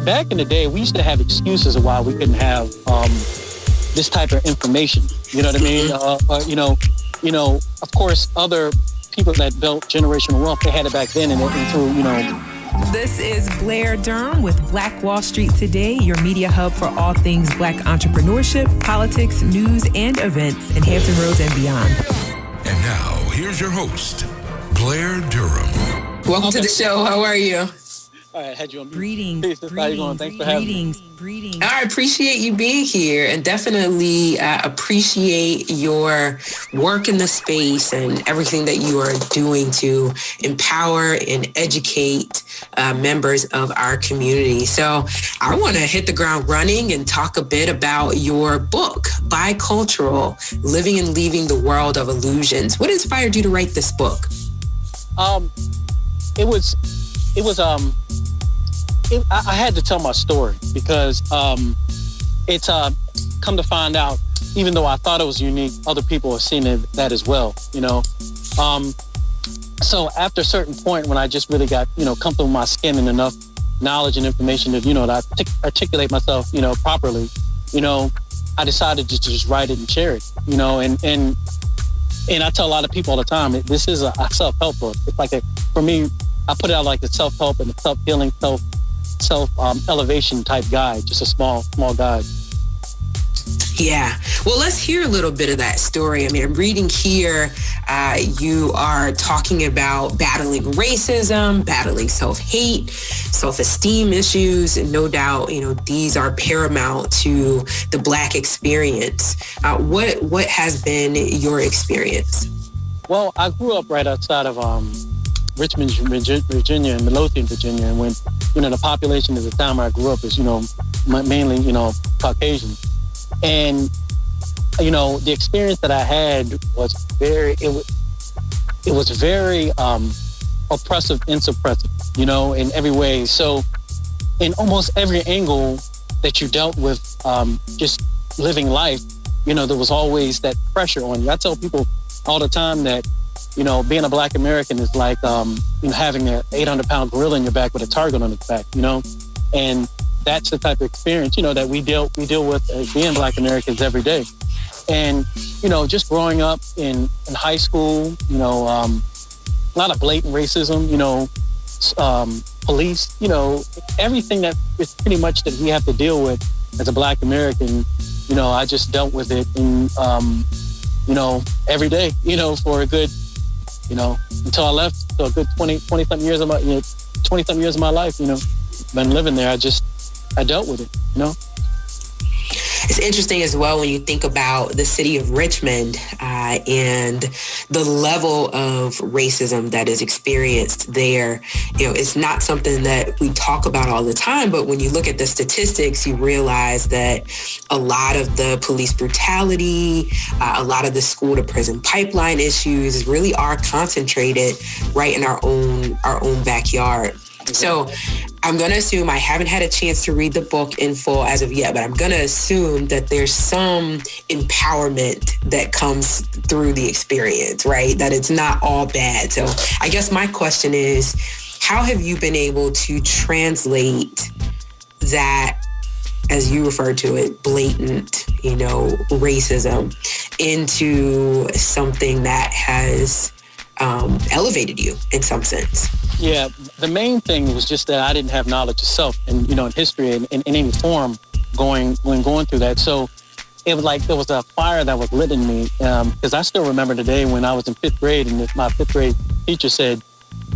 Back in the day, we used to have excuses of why we couldn't have this type of information. You know what I mean? Of course, other people that built generational wealth, they had it back then, and through. This is Blair Durham with Black Wall Street Today, your media hub for all things Black entrepreneurship, politics, news, and events in Hampton Roads and beyond. And now, here's your host, Blair Durham. Welcome to the show. How are you? All right, I had you on. Greetings. How you going? Thanks for having me. I appreciate you being here, and definitely appreciate your work in the space and everything that you are doing to empower and educate members of our community. So I want to hit the ground running and talk a bit about your book, Bicultural, Living and Leaving the World of Illusions. What inspired you to write this book? I had to tell my story because it's come to find out, even though I thought it was unique, other people have seen that as well, So after a certain point when I just really got, comfortable with my skin and enough knowledge and information that, that I articulate myself, properly, I decided to just write it and share it, and I tell a lot of people all the time, this is a self-help book. It's like for me, I put it out like a self-help and a self-healing, self-elevation type guide, just a small guide. Yeah. Well, let's hear a little bit of that story. I mean, I'm reading here, you are talking about battling racism, battling self-hate, self-esteem issues. And no doubt, these are paramount to the Black experience. What has been your experience? Well, I grew up right outside of Richmond, Virginia, and Midlothian, Virginia. And when, the population at the time where I grew up is, mainly, Caucasian. And, the experience that I had was very oppressive and suppressive, in every way. So in almost every angle that you dealt with, just living life, there was always that pressure on you. I tell people all the time that, being a Black American is like, having an 800-pound gorilla in your back with a target on its back, and that's the type of experience, that we deal with as being Black Americans every day. And, just growing up in high school, a lot of blatant racism, police, everything that is pretty much that we have to deal with as a Black American, I just dealt with it in, every day, for a good, until I left, so a good 20-something years of my, 20-something years of my life, been living there. I dealt with it, It's interesting as well when you think about the city of Richmond and the level of racism that is experienced there. It's not something that we talk about all the time, but when you look at the statistics, you realize that a lot of the police brutality, a lot of the school to prison pipeline issues really are concentrated right in our own backyard. So I'm going to assume, I haven't had a chance to read the book in full as of yet, but I'm going to assume that there's some empowerment that comes through the experience, right? That it's not all bad. So I guess my question is, how have you been able to translate that, as you refer to it, blatant, racism into something that has elevated you in some sense? Yeah, the main thing was just that I didn't have knowledge of self and, in history and in any form going through that. So it was like there was a fire that was lit in me, because I still remember the day when I was in fifth grade and my fifth grade teacher said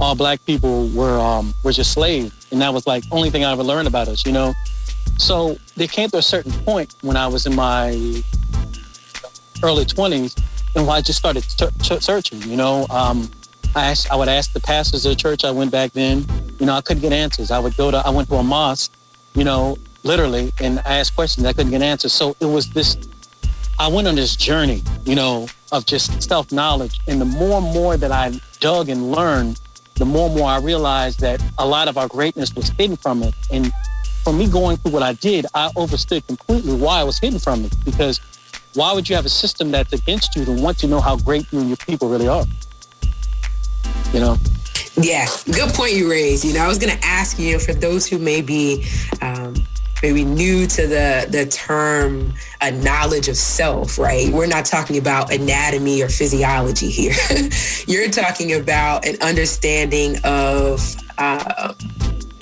all Black people were just slaves. And that was like the only thing I ever learned about us, So there came to a certain point when I was in my early 20s and I just started searching, I would ask the pastors of the church I went back then. I couldn't get answers. I went to a mosque, literally, and I asked questions. I couldn't get answers. So it was I went on this journey, of just self-knowledge. And the more and more that I dug and learned, the more and more I realized that a lot of our greatness was hidden from it. And for me going through what I did, I understood completely why I was hidden from it. Because why would you have a system that's against you to want to know how great you and your people really are? Yeah, good point you raised. I was going to ask you, for those who may be maybe new to the term knowledge of self, right? We're not talking about anatomy or physiology here. You're talking about an understanding of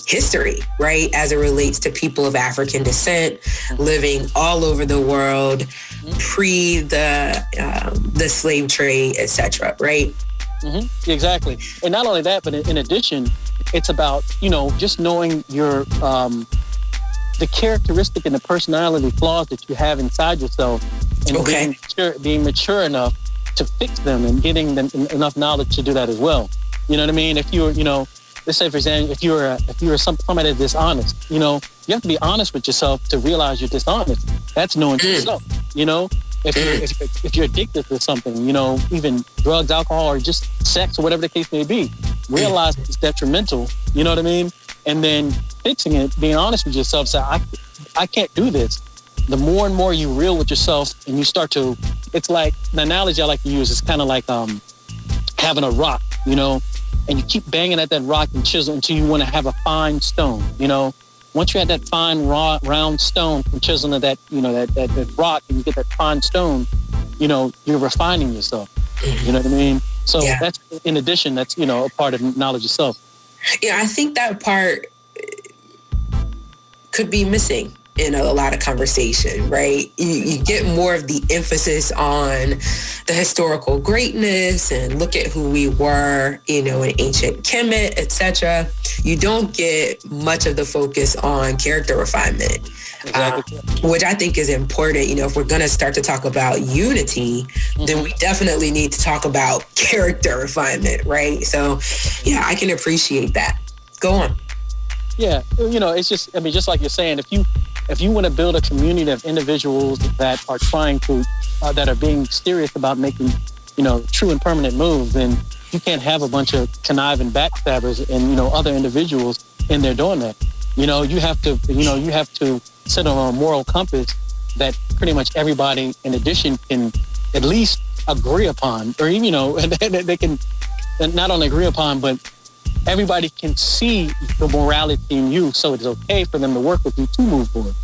history, right? As it relates to people of African descent living all over the world, pre the slave trade, etc., right? Mm-hmm. Exactly. And not only that, but in addition, it's about, just knowing your, the characteristic and the personality flaws that you have inside yourself, and being mature enough to fix them and getting them enough knowledge to do that as well. You know what I mean? If you're, let's say, for example, if you're somebody that's dishonest, you have to be honest with yourself to realize you're dishonest. That's knowing yourself, If you're addicted to something, even drugs, alcohol, or just sex, or whatever the case may be, realize it's detrimental, you know what I mean? And then fixing it, being honest with yourself, say, I can't do this. The more and more you real with yourself and you start to, it's like, the analogy I like to use is kind of like having a rock, and you keep banging at that rock and chisel until you want to have a fine stone, Once you have that fine, round stone from chiseling that rock, and you get that fine stone, you're refining yourself. You know what I mean? So that's, in addition, that's, a part of knowledge yourself. Yeah, I think that part could be missing in a lot of conversation, right? You get more of the emphasis on the historical greatness and look at who we were, in ancient Kemet, etc. You don't get much of the focus on character refinement, which I think is important. If we're going to start to talk about unity, then we definitely need to talk about character refinement, right? So, yeah, I can appreciate that. Go on. Yeah, it's just, just like you're saying, if you want to build a community of individuals that are trying to, that are being serious about making, true and permanent moves, then you can't have a bunch of conniving backstabbers and, other individuals in there doing that. You have to set on a moral compass that pretty much everybody, in addition, can at least agree upon, or even, they can not only agree upon, but everybody can see the morality in you, so it's okay for them to work with you to move forward,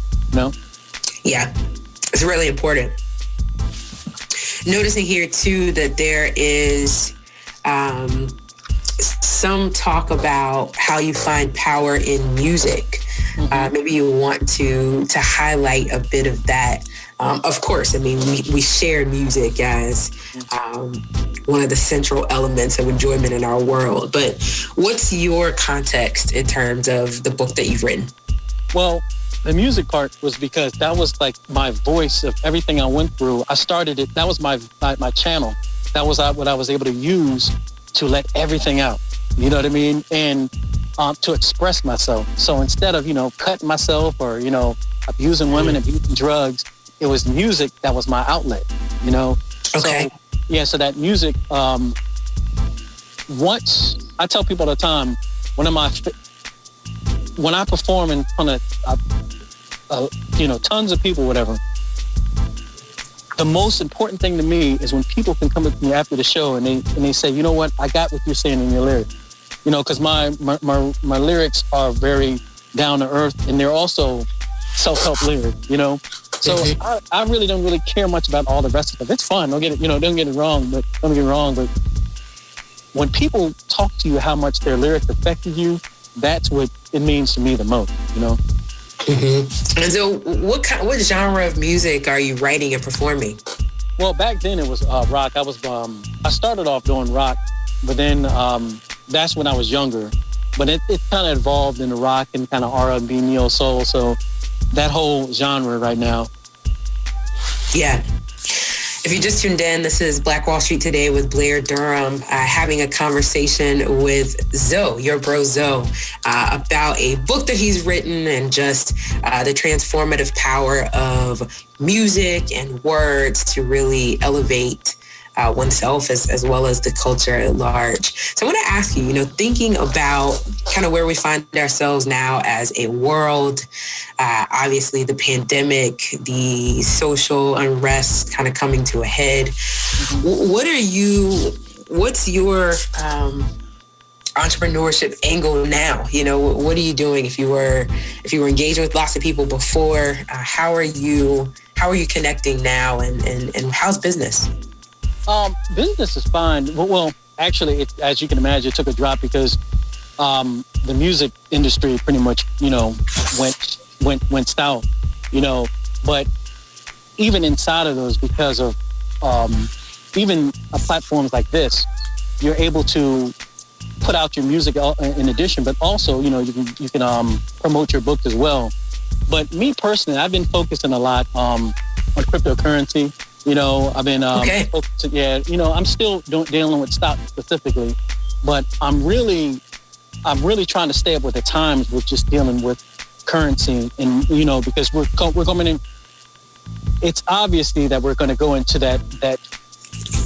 Yeah, it's really important. Noticing here, too, that there is some talk about how you find power in music. Maybe you want to highlight a bit of that. Of course, we share music as one of the central elements of enjoyment in our world. But what's your context in terms of the book that you've written? Well, the music part was because that was like my voice of everything I went through. I started it. That was my channel. That was what I was able to use to let everything out. You know what I mean? And to express myself. So instead of, cutting myself or, abusing women, abusing drugs, it was music that was my outlet, Okay. So, so that music, once, I tell people all the time, when I perform in front of, tons of people, whatever, the most important thing to me is when people can come up to me after the show and they say, you know what, I got what you're saying in your lyrics. Because my lyrics are very down to earth, and they're also self-help lyrics, So I really don't really care much about all the rest of it. It's fun. Don't get it wrong, but when people talk to you how much their lyrics affected you, that's what it means to me the most, And so what genre of music are you writing and performing? Well, back then it was rock. I started off doing rock, but then that's when I was younger. But it kind of evolved into rock and kind of R&B, neo soul. So that whole genre right now. Yeah. If you just tuned in, this is Black Wall Street Today with Blair Durham, having a conversation with Zoe, your bro Zoe, about a book that he's written and just the transformative power of music and words to really elevate oneself as well as the culture at large. So I want to ask you, thinking about kind of where we find ourselves now as a world, obviously the pandemic, the social unrest kind of coming to a head. What's your entrepreneurship angle now? What are you doing? If you were engaging with lots of people before, how are you connecting now, and how's business? Business is fine. Well, actually, as you can imagine, it took a drop because the music industry pretty much, went south, But even inside of those, because of even platforms like this, you're able to put out your music in addition, but also, you can promote your book as well. But me personally, I've been focusing a lot on cryptocurrency. I've been focusing, I'm still dealing with stocks specifically, but I'm really trying to stay up with the times with just dealing with currency, and because we're coming in. It's obviously that we're going to go into that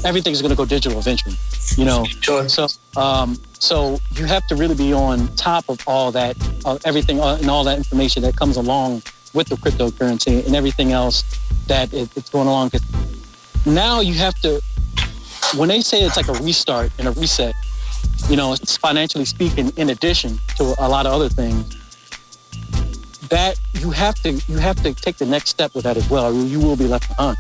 everything's going to go digital eventually. Sure. So you have to really be on top of all that, everything and all that information that comes along with the cryptocurrency and everything else that it's going along. Because now you have to, when they say it's like a restart and a reset, it's financially speaking, in addition to a lot of other things, that you have to take the next step with that as well, or you will be left behind.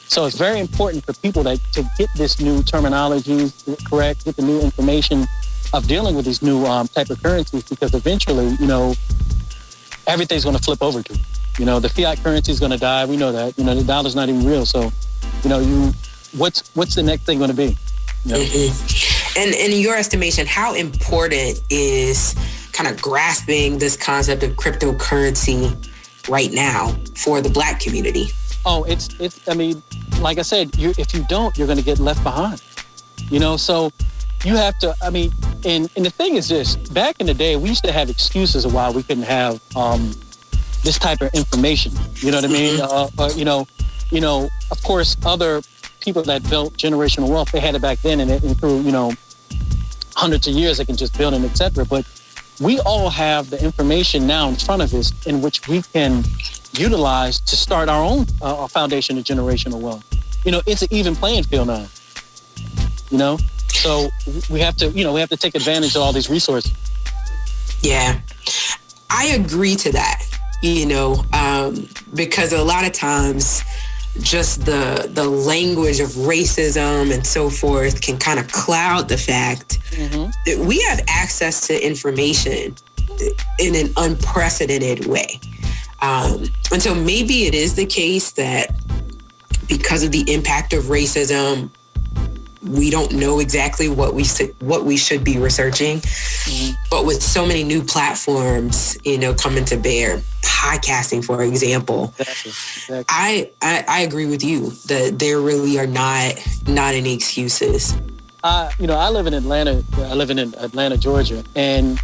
So it's very important for people to get this new terminology correct, get the new information of dealing with these new type of currencies, because eventually, everything's going to flip over to it. The fiat currency is going to die. We know that. The dollar's not even real. So, what's the next thing going to be? Mm-hmm. And in your estimation, how important is kind of grasping this concept of cryptocurrency right now for the Black community? Oh, it's. I mean, like I said, if you don't, you're going to get left behind. So you have to. I mean, and the thing is this: back in the day, we used to have excuses of why we couldn't have this type of information. You know what I mean? Of course, other people that built generational wealth, they had it back then, and through hundreds of years, they can just build it, etc. But we all have the information now in front of us in which we can utilize to start our own foundation of generational wealth. It's an even playing field now. So we have to take advantage of all these resources. Yeah, I agree to that. Because a lot of times, just the language of racism and so forth can kind of cloud the fact that we have access to information in an unprecedented way. And so maybe it is the case that because of the impact of racism, we don't know exactly what we should be researching. But with so many new platforms, coming to bear, podcasting, for example, exactly. I agree with you that there really are not any excuses. I live in Atlanta. I live in Atlanta, Georgia, and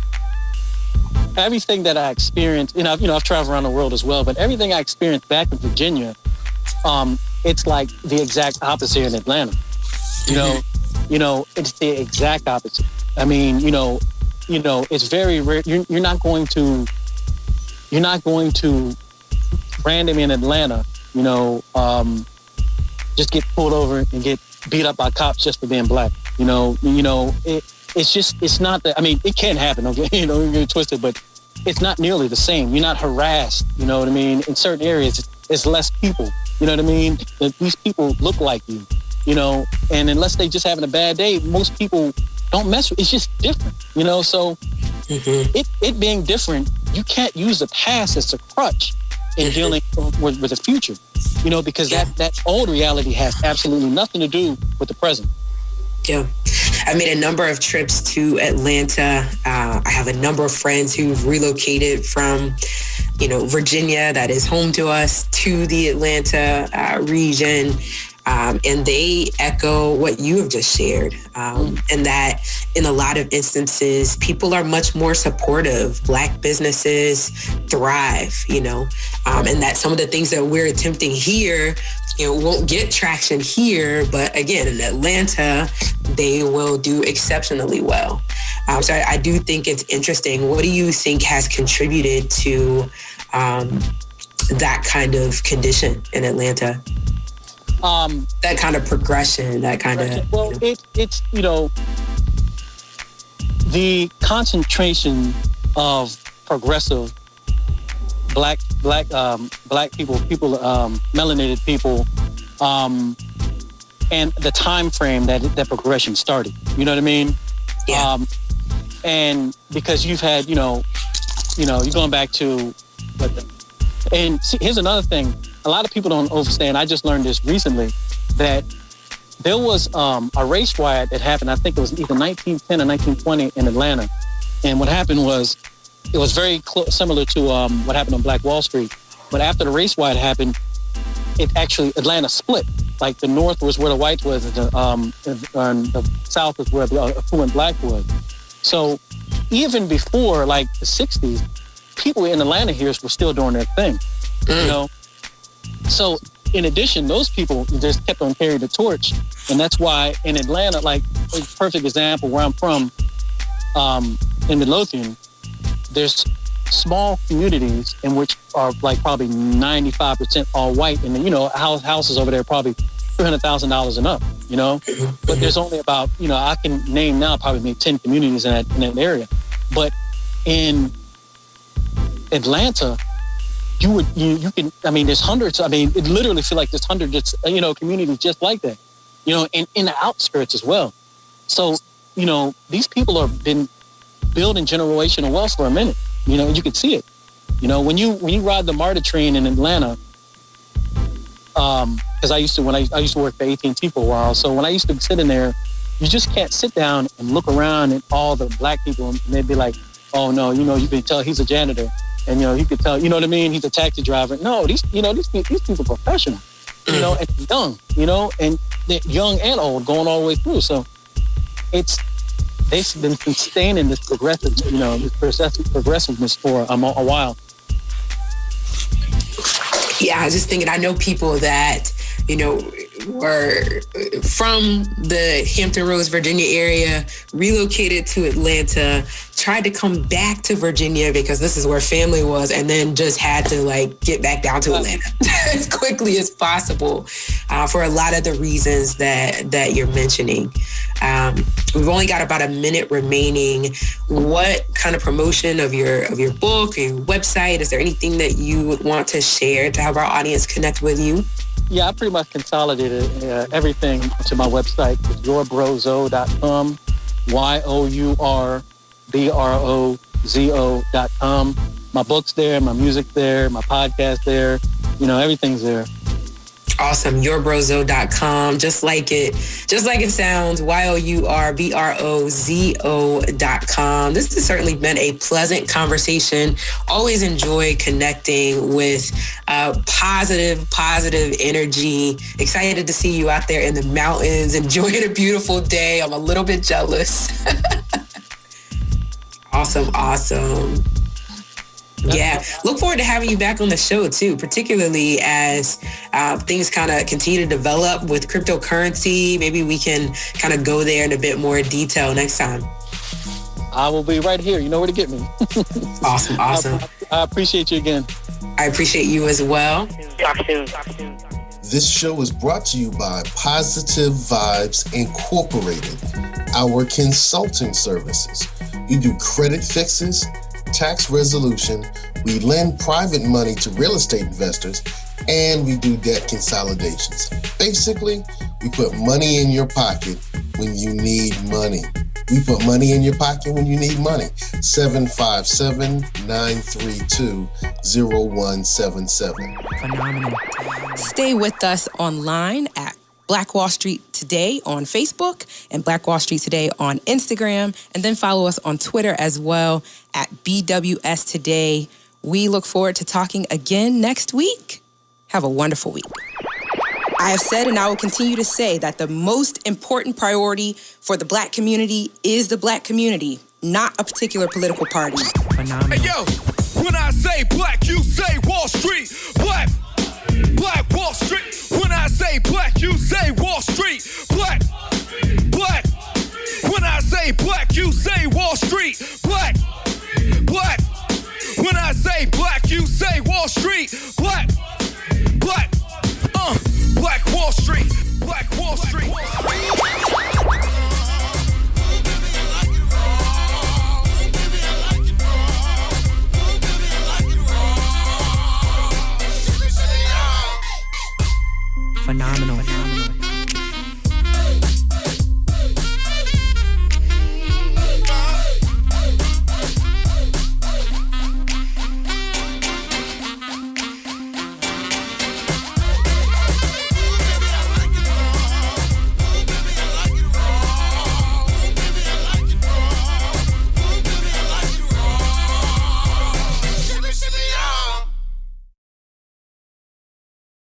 everything that I experienced, I've traveled around the world as well, but everything I experienced back in Virginia, it's like the exact opposite in Atlanta. It's the exact opposite. I mean, it's very rare. You're not going to random in Atlanta, just get pulled over and get beat up by cops just for being Black. It's not that. I mean, it can happen. Okay, you're twisted, but it's not nearly the same. You're not harassed. You know what I mean? In certain areas, it's less people. You know what I mean? These people look like you. And unless they just having a bad day, most people don't mess with. It's just different. So it being different, you can't use the past as a crutch in dealing with the future. Because that old reality has absolutely nothing to do with the present. Yeah. I made a number of trips to Atlanta. I have a number of friends who've relocated from, Virginia, that is home to us, to the Atlanta region. And they echo what you have just shared. And that in a lot of instances, people are much more supportive. Black businesses thrive, and that some of the things that we're attempting here, won't get traction here. But again, in Atlanta, they will do exceptionally well. So I do think it's interesting. What do you think has contributed to that kind of condition in Atlanta? That kind of progression, that kind of... Well, it's the concentration of progressive black people, melanated people, and the time frame that progression started. You know what I mean? Yeah. And because you've had, you're going back to and see, here's another thing. A lot of people don't understand. I just learned this recently, that there was a race riot that happened. I think it was either 1910 or 1920 in Atlanta. And what happened was, it was very similar to what happened on Black Wall Street. But after the race riot happened, Atlanta split. Like the North was where the whites was, and the South is where the affluent black was. So even before like the 60s, people in Atlanta here were still doing their thing, you know? So in addition, those people just kept on carrying the torch. And that's why in Atlanta, like a perfect example where I'm from, in Midlothian, there's small communities in which are like probably 95% all white. And then, houses over there probably $300,000 and up, but there's only about, I can name now probably maybe 10 communities in that area. But in Atlanta, you can, there's hundreds. It literally feel like there's hundreds, communities just like that, and in the outskirts as well. So, these people have been building generational wealth for a minute, you can see it. When you ride the MARTA train in Atlanta, because I used to work for AT&T for a while. So when I used to sit in there, you just can't sit down and look around at all the black people and they'd be like, oh no, you can tell he's a janitor, and you could tell, what I mean, he's a taxi driver. No, these people are professional, and young, and they're young and old, going all the way through. So they've been sustaining this progressiveness for a while. Yeah, I was just thinking, I know people that, were from the Hampton Roads, Virginia area, relocated to Atlanta, tried to come back to Virginia because this is where family was, and then just had to get back down to Atlanta as quickly as possible for a lot of the reasons that you're mentioning. We've only got about a minute remaining. What kind of promotion of your book or your website? Is there anything that you would want to share to have our audience connect with you? Yeah, I pretty much consolidated everything to my website. It's yourbrozo.com, yourbrozo.com. My book's there, my music there, my podcast there. Everything's there. Awesome. Yourbrozo.com. Just like it sounds, yourbrozo.com. This has certainly been a pleasant conversation. Always enjoy connecting with positive energy. Excited to see you out there in the mountains, enjoying a beautiful day. I'm a little bit jealous. Awesome. Yeah, look forward to having you back on the show too, particularly as things kind of continue to develop with cryptocurrency. Maybe we can kind of go there in a bit more detail next time. I will be right here. You know where to get me. Awesome. I appreciate you again. I appreciate you as well. Talk soon. This show is brought to you by Positive Vibes Incorporated, our consulting services. We do credit fixes, tax resolution, we lend private money to real estate investors, and we do debt consolidations. Basically, we put money in your pocket when you need money. We put money in your pocket when you need money. 757-932-0177. Phenomenal. Stay with us online at Black Wall Street Today on Facebook and Black Wall Street Today on Instagram, and then follow us on Twitter as well at BWS Today. We look forward to talking again next week. Have a wonderful week. I have said, and I will continue to say, that the most important priority for the Black community is the Black community, not a particular political party. Phenomenal. Hey, yo, when I say black, you say Wall Street. Black Wall Street. When I say black, you say Wall Street. Black. When I say black, you say Wall Street. Black. When I say black, you say Wall Street. Black. Black Wall Street. Black Wall Street. phenomenal.